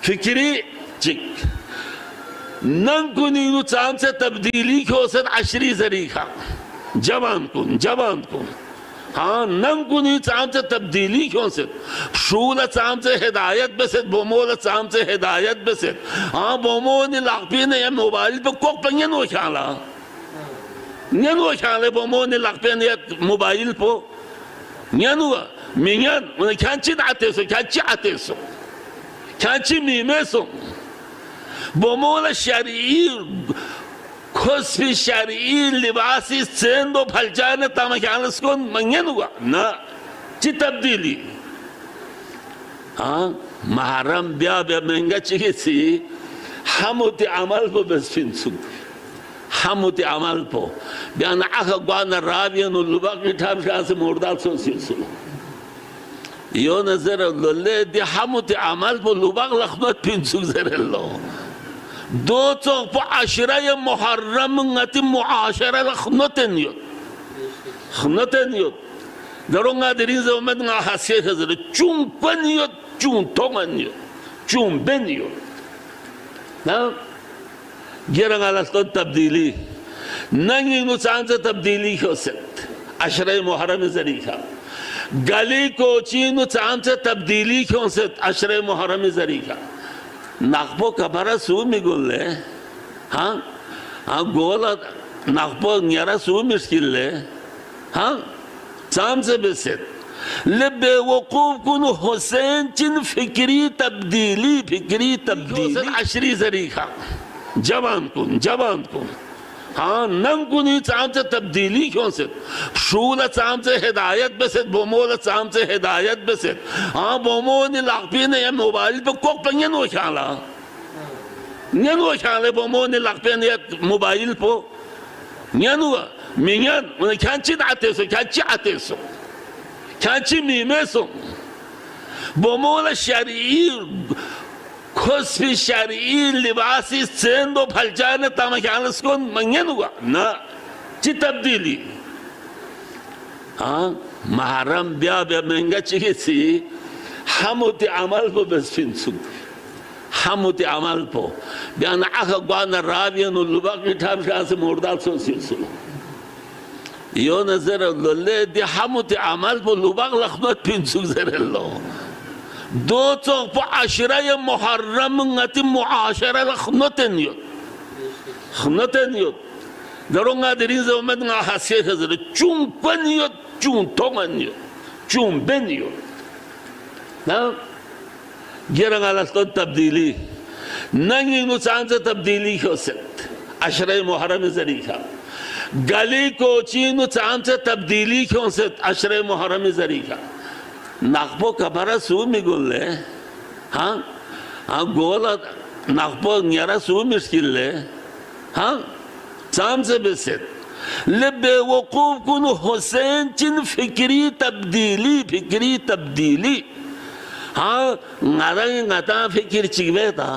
فکری چک ننگ کنی نو چام سے تبدیلی کھوسد عشری ذریعہ جوان کن ہاں ننگ کنی چام سے تبدیلی کھوسد شول چام سے ہدایت بسد بومول چام سے ہدایت بسد ہاں بومول لاغپین یا موبائل پہ کوک پہ نینو خیالہ بومول لاغپین یا موبائل پہ نینو مینین انہیں کھانچی آتے سو کھانچی میمے سو بومول شرعی خصفی شرعی لباسی سیندو پھلچانے تاما کھانس کن منگین ہوا نا چی تبدیلی محرم بیا مہنگا چکی سی حموتی عمل پو بس فنسو حموتی عمل پو بیانا آخا گوانا رابیانو لباق نٹھام شاہ سے موردال سو سلسلو یو نظر اللہ دی حموتی عمل پو لباق لخمت فنسو زر اللہ دو چوک پو عشرہ محرم نتی معاشرہ لخنتن یود درونگا درین زمد نگا حسیح خزر چون پن یود چون تونگن یود چون بن یود گیرنگا لسکن تبدیلی ننگی نوچان سے تبدیلی کھو سکت عشرہ محرم ذریعہ گلی کوچی نوچان سے تبدیلی کھو سکت عشرہ محرم ذریعہ ناقبو کبھرا سو می گل لے گولا ناقبو نیارا سو مشکل لے چام سے بسید لبے وقوف کنو حسین چن فکری تبدیلی عشری ذریعہ جوان کن ننگ کنی چام سے تبدیلی کیوں سید شول چام سے ہدایت بسید بومول چام سے ہدایت بسید بومول لاغپین یا موبائل پہ کوک پہ نینو خیالہ بومول لاغپین یا موبائل پہ نینو مینین انہیں کھانچی آتے سو کھانچی میمے سو بومول شرعی خصفی شرعی لباسی سیندو پھلچانے تاما کھانس کن منگین ہوا نا چی تبدیلی محرم بیا مہنگا چکی سی حموتی عمل پو بس فنسو حموتی عمل پو بیانا آخا گوانا رابیانو لباق نٹھام شاہ سے موردال سو سلسلو یو نظر اللہ دی حموتی عمل پو لباق لخمت فنسو زر اللہ دو چوک پو عشرہ محرم نتی معاشرہ لخنتن یود درونگا درین زمد نگا حسیح خزر چون پن یود چون تونگن یود چون بن یود گیرنگا لسکن تبدیلی ننگی نوچان سے تبدیلی کھو سکت عشرہ محرم ذریعہ گلی کوچی نوچان سے تبدیلی کھو سکت عشرہ محرم ذریعہ ناقبو کبھرا سو می گل لے گولا ناقبو نیارا سو مشکل لے چام سے بسید لبے وقوف کنو حسین چن فکری تبدیلی نارنگ نتا فکر چکوے تا